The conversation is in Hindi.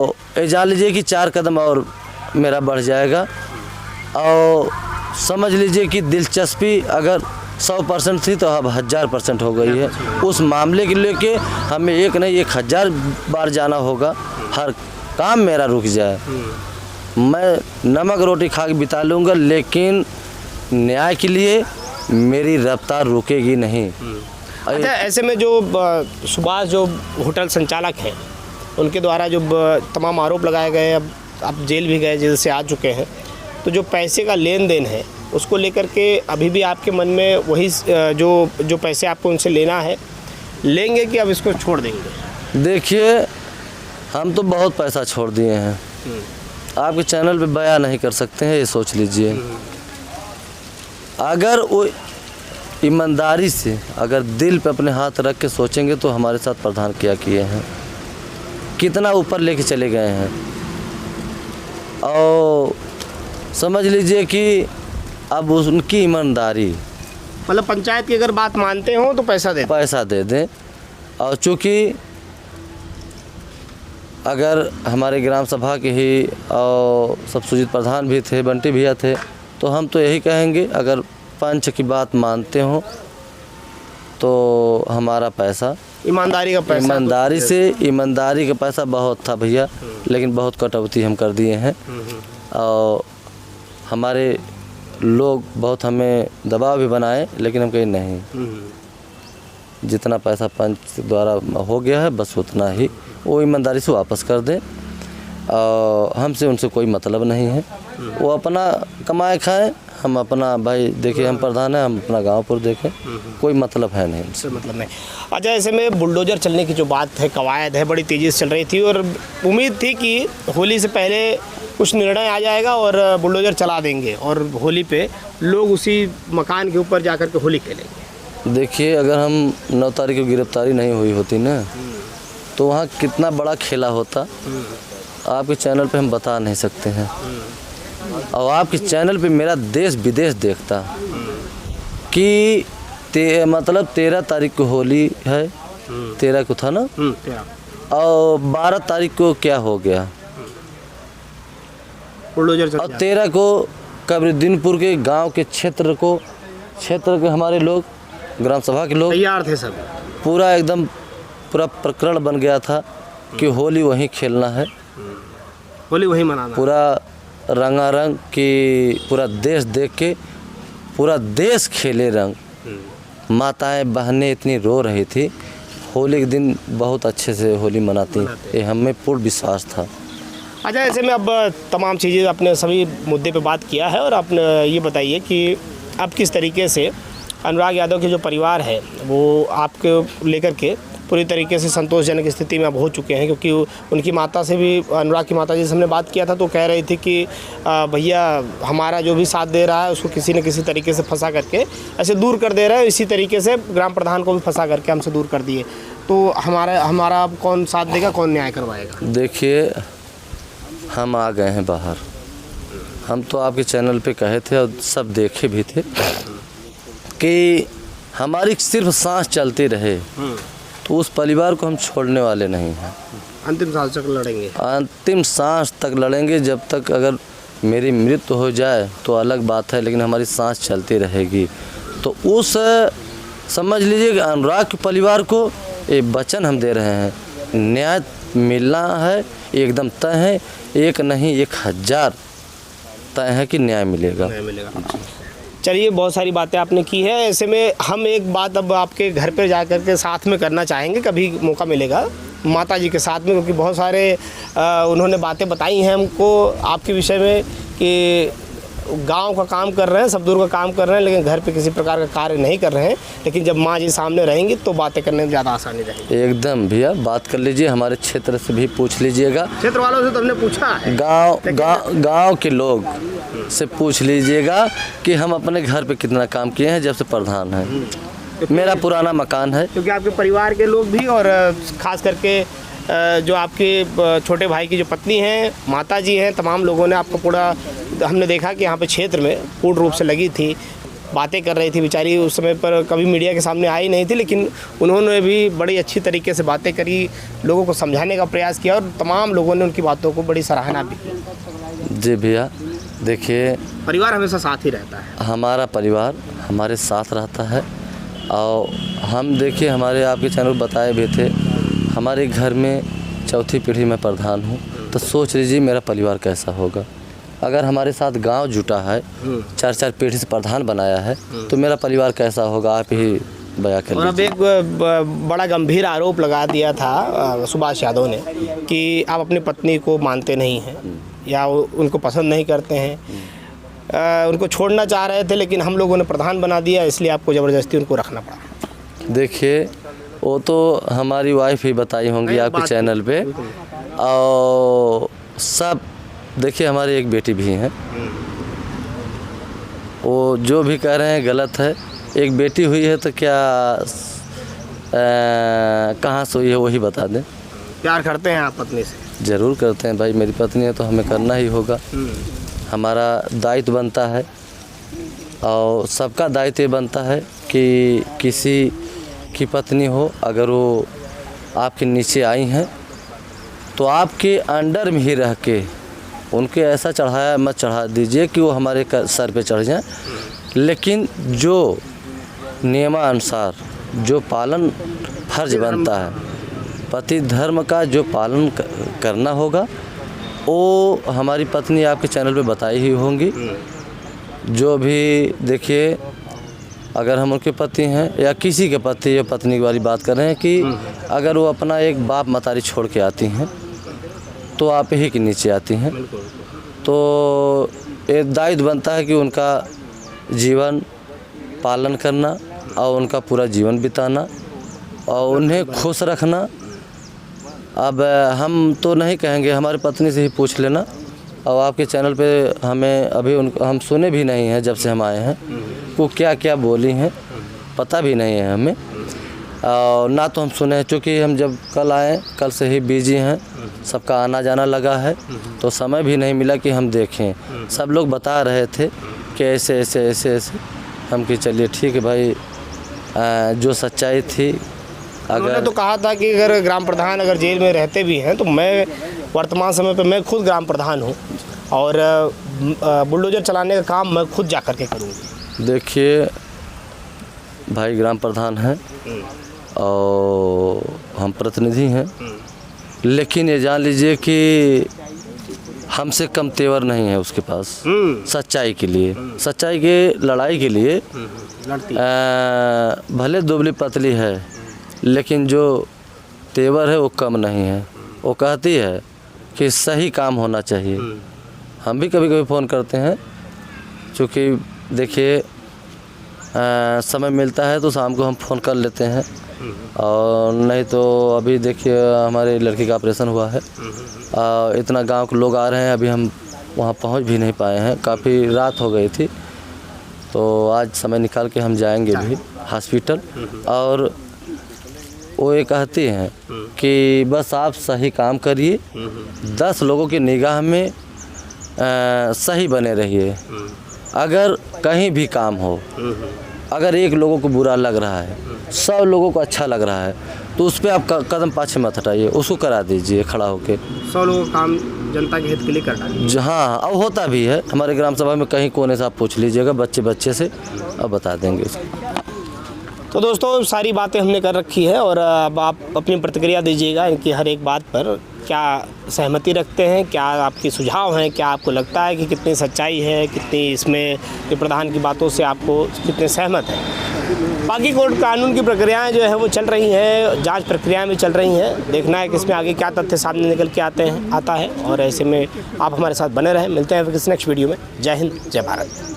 ये जान लीजिए कि 4 कदम और मेरा बढ़ जाएगा। और समझ लीजिए कि दिलचस्पी अगर 100% थी तो अब 1000% हो गई है। उस मामले के लेके हमें एक नहीं 1000 बार जाना होगा, हर काम मेरा रुक जाए। मैं नमक रोटी खा के बिता लूँगा, लेकिन न्याय के लिए मेरी रफ्तार रुकेगी नहीं। अच्छा, ऐसे में जो सुभाष जो होटल संचालक हैं, उनके द्वारा जो तमाम आरोप लगाए गए, अब आप जेल भी गए, जेल से आ चुके हैं, तो जो पैसे का लेन देन है उसको लेकर के अभी भी आपके मन में वही जो पैसे आपको उनसे लेना है लेंगे कि अब इसको छोड़ देंगे? देखिए, हम तो बहुत पैसा छोड़ दिए हैं, आपके चैनल पे बयान नहीं कर सकते हैं, ये सोच लीजिए। अगर वो ईमानदारी से अगर दिल पे अपने हाथ रख के सोचेंगे तो हमारे साथ प्रधान क्या किए हैं, कितना ऊपर लेके चले गए हैं। और समझ लीजिए कि अब उनकी ईमानदारी, मतलब पंचायत की अगर बात मानते हो तो पैसा दे दें। और चूँकि अगर हमारे ग्राम सभा के ही और सब सुजीत प्रधान भी थे, बंटी भैया थे, तो हम तो यही कहेंगे अगर पंच की बात मानते हो तो हमारा पैसा, ईमानदारी का पैसा, ईमानदारी का पैसा बहुत था भैया, लेकिन बहुत कटौती हम कर दिए हैं। और हमारे लोग बहुत हमें दबाव भी बनाए, लेकिन हम कहीं नहीं, जितना पैसा पंच द्वारा हो गया है बस उतना ही वो ईमानदारी से वापस कर दें। और हमसे उनसे कोई मतलब नहीं है, वो अपना कमाए खाएं, हम अपना, भाई देखिए हम प्रधान हैं, हम अपना गांव पर देखें, कोई मतलब है नहीं हमसे, मतलब नहीं। अच्छा, ऐसे में बुलडोजर चलने की जो बात है, कवायद है, बड़ी तेज़ी से चल रही थी और उम्मीद थी कि होली से पहले कुछ निर्णय आ जाएगा और बुलडोजर चला देंगे और होली पे लोग उसी मकान के ऊपर जाकर के होली खेलेंगे। देखिए, अगर हम 9 तारीख को गिरफ्तारी नहीं हुई होती ना, तो वहाँ कितना बड़ा खेला होता, आपके चैनल पे हम बता नहीं सकते हैं। और आपके चैनल पे मेरा देश विदेश देखता कि मतलब 13 तारीख को होली है, 13 को था ना, और 12 तारीख को क्या हो गया, और 13 को कबीरदीनपुर के गांव के क्षेत्र के हमारे लोग, ग्राम सभा के लोग तैयार थे सब, पूरा एकदम पूरा प्रकरण बन गया था कि होली वहीं खेलना है, होली वहीं मनाना, पूरा रंगारंग कि पूरा देश देख के पूरा देश खेले रंग। माताएं बहनें इतनी रो रही थी, होली के दिन बहुत अच्छे से होली मनाती, ये हमें पूर्ण विश्वास था। अच्छा, ऐसे में अब तमाम चीज़ें अपने सभी मुद्दे पे बात किया है और आपने ये बताइए कि अब किस तरीके से अनुराग यादव के जो परिवार है वो आपके लेकर के पूरी तरीके से संतोषजनक स्थिति में अब हो चुके हैं, क्योंकि उनकी माता से भी, अनुराग की माता जी से हमने बात किया था तो कह रही थी कि भैया हमारा जो भी साथ दे रहा है उसको किसी न किसी तरीके से फंसा करके ऐसे दूर कर दे रहे हैं। इसी तरीके से ग्राम प्रधान को भी फंसा करके हमसे दूर कर दिए, तो हमारा अब कौन साथ देगा, कौन न्याय करवाएगा? देखिए, हम आ गए हैं बाहर, हम तो आपके चैनल पे कहे थे और सब देखे भी थे कि हमारी सिर्फ सांस चलती रहे, तो उस परिवार को हम छोड़ने वाले नहीं हैं। अंतिम सांस तक लड़ेंगे, अंतिम सांस तक लड़ेंगे। जब तक अगर मेरी मृत्यु हो जाए तो अलग बात है, लेकिन हमारी सांस चलती रहेगी। तो उस समझ लीजिए कि अनुराग के परिवार को एक वचन हम दे रहे हैं, न्याय मिलना है, एकदम तय है, एक नहीं 1000 तय है कि न्याय मिलेगा। चलिए, बहुत सारी बातें आपने की है। ऐसे में हम एक बात अब आपके घर पे जा कर के साथ में करना चाहेंगे, कभी मौका मिलेगा माता जी के साथ में, क्योंकि बहुत सारे उन्होंने बातें बताई हैं हमको आपके विषय में कि गांव का काम कर रहे हैं, सब दूर का काम कर रहे हैं, लेकिन घर पे किसी प्रकार का कार्य नहीं कर रहे हैं। लेकिन जब माँ जी सामने रहेंगी तो बातें करने में ज़्यादा आसानी रहेगी। एकदम भैया, बात कर लीजिए, हमारे क्षेत्र से भी पूछ लीजिएगा, क्षेत्र वालों से तो हमने पूछा है, गाँव के लोग से पूछ लीजिएगा कि हम अपने घर पे कितना काम किए हैं जब से प्रधान है। मेरा पुराना मकान है, क्योंकि आपके परिवार के लोग भी और ख़ास करके जो आपके छोटे भाई की जो पत्नी हैं, माता जी हैं, तमाम लोगों ने आपको पूरा, हमने देखा कि यहाँ पे क्षेत्र में पूर्ण रूप से लगी थी बातें कर रही थी बेचारी, उस समय पर कभी मीडिया के सामने आई नहीं थी, लेकिन उन्होंने भी बड़ी अच्छी तरीके से बातें करी, लोगों को समझाने का प्रयास किया और तमाम लोगों ने उनकी बातों को बड़ी सराहना भी की। जी भैया, देखिए परिवार हमेशा साथ ही रहता है। हमारा परिवार हमारे साथ रहता है और हम देखिए हमारे आपके चैनल बताए भी थे, हमारे घर में चौथी पीढ़ी में प्रधान हूँ, तो सोच लीजिए मेरा परिवार कैसा होगा। अगर हमारे साथ गांव जुटा है, 4-4 पीढ़ी से प्रधान बनाया है, तो मेरा परिवार कैसा होगा आप ही बयां कर और अब एक बड़ा गंभीर आरोप लगा दिया था सुभाष यादव ने कि आप अपनी पत्नी को मानते नहीं हैं या उनको पसंद नहीं करते हैं, उनको छोड़ना चाह रहे थे, लेकिन हम लोगों ने प्रधान बना दिया, इसलिए आपको ज़बरदस्ती उनको रखना पड़ा। देखिए वो तो हमारी वाइफ ही बताई होंगी आपके चैनल पे, और सब देखिए हमारी एक बेटी भी है, वो जो भी कह रहे हैं गलत है। एक बेटी हुई है तो क्या कहाँ से हुई है वही बता दें। प्यार करते हैं आप पत्नी से? ज़रूर करते हैं भाई, मेरी पत्नी है तो हमें करना ही होगा, हमारा दायित्व बनता है और सबका दायित्व बनता है कि किसी की पत्नी हो अगर वो आपके नीचे आई हैं तो आपके अंडर में ही रह के उनके ऐसा चढ़ाया मत चढ़ा दीजिए कि वो हमारे सर पे चढ़ जाएं, लेकिन जो नियमानुसार जो पालन फर्ज बनता है, पति धर्म का जो पालन करना होगा, वो हमारी पत्नी आपके चैनल पे बताई ही होंगी। जो भी देखिए अगर हम उनके पति हैं या किसी के पति या पत्नी वाली बात कर रहे हैं कि अगर वो अपना एक बाप मतारी छोड़ के आती हैं तो आप ही के नीचे आती हैं, तो एक दायित्व बनता है कि उनका जीवन पालन करना और उनका पूरा जीवन बिताना और उन्हें खुश रखना। अब हम तो नहीं कहेंगे, हमारी पत्नी से ही पूछ लेना, और आपके चैनल पे हमें अभी हम सुने भी नहीं हैं, जब से हम आए हैं वो क्या क्या बोली हैं पता भी नहीं है हमें, और ना तो हम सुने हैं, क्योंकि हम जब कल आए कल से ही बिजी हैं, सबका आना जाना लगा है, तो समय भी नहीं मिला कि हम देखें। सब लोग बता रहे थे कि ऐसे ऐसे ऐसे ऐसे, हम कि चलिए ठीक है भाई, जो सच्चाई थी। उन्होंने तो कहा था कि अगर ग्राम प्रधान अगर जेल में रहते भी हैं तो मैं वर्तमान समय पे मैं खुद ग्राम प्रधान हूँ और बुलडोजर चलाने का काम मैं खुद जा कर के करूँगी। देखिए भाई ग्राम प्रधान हैं और हम प्रतिनिधि हैं, लेकिन ये जान लीजिए कि हमसे कम तेवर नहीं है उसके पास सच्चाई के लिए, सच्चाई के लड़ाई के लिए। भले दुबली पतली है लेकिन जो तेवर है वो कम नहीं है। वो कहती है कि सही काम होना चाहिए। हम भी कभी कभी फ़ोन करते हैं, क्योंकि देखिए समय मिलता है तो शाम को हम फ़ोन कर लेते हैं, और नहीं तो अभी देखिए हमारे लड़की का ऑपरेशन हुआ है, इतना गांव के लोग आ रहे हैं, अभी हम वहां पहुंच भी नहीं पाए हैं, काफ़ी रात हो गई थी, तो आज समय निकाल के हम जाएंगे भी हॉस्पिटल। और वो ये कहती हैं कि बस आप सही काम करिए, 10 लोगों की निगाह में सही बने रहिए। अगर कहीं भी काम हो, अगर एक लोगों को बुरा लग रहा है, 100 लोगों को अच्छा लग रहा है, तो उस पर आप कदम पाछे मत हटाइए, उसको करा दीजिए खड़ा होके। 100 लोगों का काम जनता के हित के लिए करना है। हाँ, अब होता भी है हमारे ग्राम सभा में, कहीं कोने से आप पूछ लीजिएगा बच्चे से, अब बता देंगे उसको। तो दोस्तों सारी बातें हमने कर रखी है और अब आप अपनी प्रतिक्रिया दीजिएगा इनकी हर एक बात पर, क्या सहमति रखते हैं, क्या आपके सुझाव हैं, क्या आपको लगता है कि कितनी सच्चाई है, कितनी इसमें कि प्रधान की बातों से आपको कितने सहमत हैं। बाकी कोर्ट कानून की प्रक्रियाएं जो है वो चल रही हैं, जांच प्रक्रियाएं भी चल रही हैं, देखना है कि इसमें आगे क्या तथ्य सामने निकल के आता है। और ऐसे में आप हमारे साथ बने रहें, मिलते हैं फिर किसी नेक्स्ट वीडियो में। जय हिंद, जय भारत।